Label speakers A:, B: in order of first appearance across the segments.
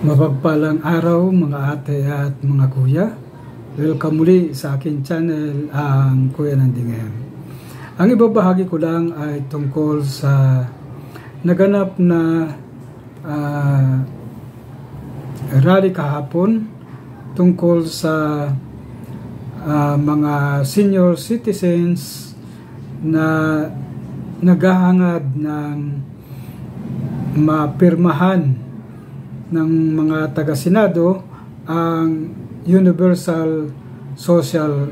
A: Mapagpalang araw mga ate at mga kuya. Welcome muli sa aking channel, ang Kuya Nandingem. Ang ibabahagi ko lang ay tungkol sa naganap na rally kahapon tungkol sa mga senior citizens na naghahangad ng mapirmahan ng mga taga-Senado ang Universal Social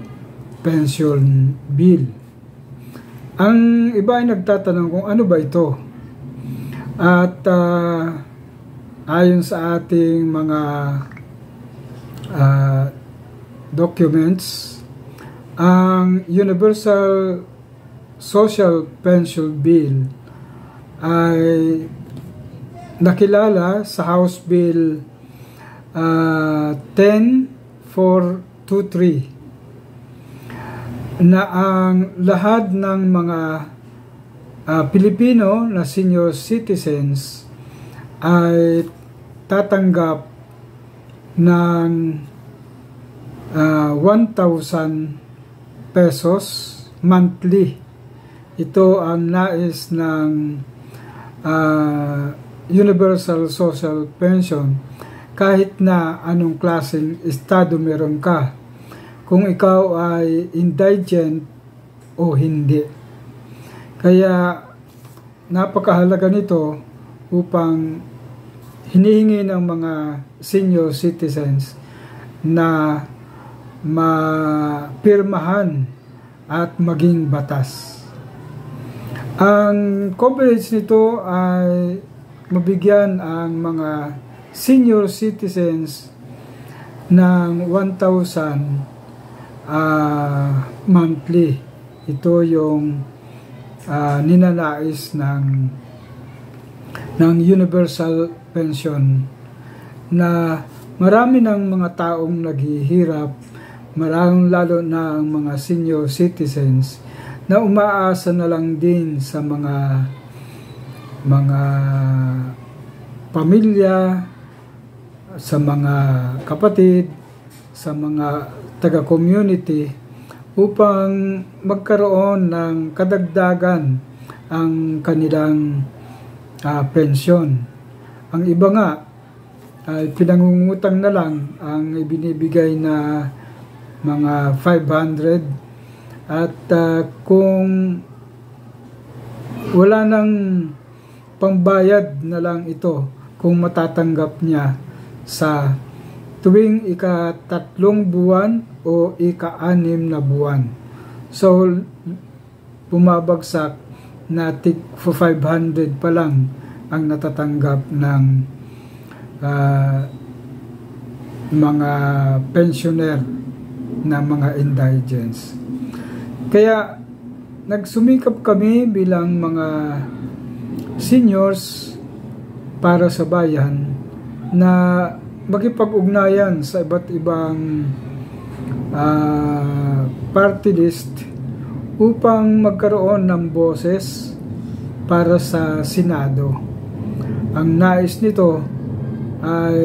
A: Pension Bill. Ang iba ay nagtatanong kung ano ba ito. At ayon sa ating mga documents, ang Universal Social Pension Bill ay nakilala sa House Bill 10423 na ang lahat ng mga Pilipino na senior citizens ay tatanggap ng 1,000 pesos monthly. Ito ang nais ng Universal Social Pension kahit na anong klaseng estado meron ka, kung ikaw ay indigent o hindi. Kaya napakahalaga nito upang hinihingi ng mga senior citizens na mapirmahan at maging batas. Ang coverage nito ay mabigyan ang mga senior citizens ng 1,000 monthly. Ito yung ninanais ng Universal Pension, na marami ng mga taong naghihirap, maraming lalo na ang mga senior citizens na umaasa na lang din sa mga pamilya, sa mga kapatid, sa mga taga-community upang magkaroon ng kadagdagan ang kanilang pensyon. Ang iba nga ay pinangungutang na lang ang ibinibigay na mga 500, at kung wala nang pambayad na lang ito kung matatanggap niya sa tuwing ika-3 buwan o ika-6 na buwan. So, bumabagsak na for 500 pa lang ang natatanggap ng mga pensioner na mga indigents. Kaya nagsumikap kami bilang mga seniors para sa bayan na makipag-ugnayan sa iba't ibang party list upang magkaroon ng boses para sa Senado. Ang nais nito ay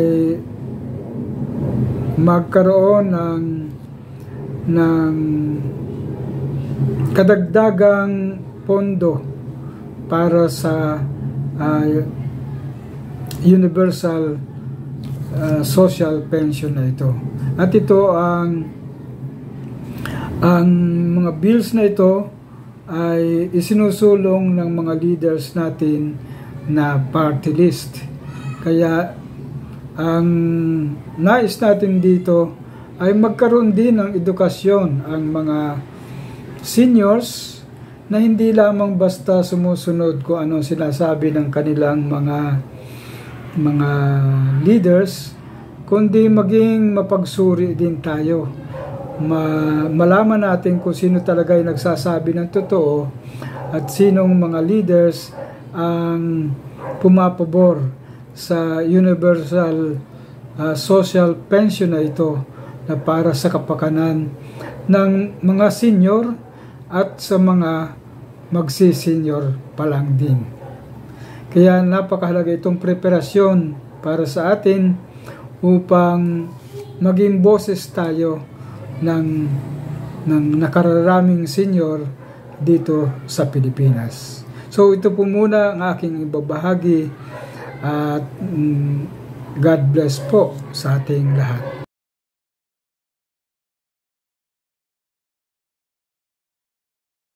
A: magkaroon ng kadagdagang pondo para sa Universal Social Pension na ito. At ito ang mga bills na ito ay isinusulong ng mga leaders natin na party list. Kaya ang nais natin dito ay magkaroon din ng edukasyon ang mga seniors, na hindi lamang basta sumusunod kung anong sinasabi ng kanilang mga leaders, kundi maging mapagsuri din tayo. Malaman natin kung sino talaga yung nagsasabi ng totoo at sinong mga leaders ang pumapabor sa Universal Social Pension na ito, na para sa kapakanan ng mga senior at sa mga magsi-senior pa lang din. Kaya napakahalaga itong preparasyon para sa atin upang maging boses tayo ng nakararaming senior dito sa Pilipinas. So ito po muna ang aking ibabahagi at God bless po sa ating lahat.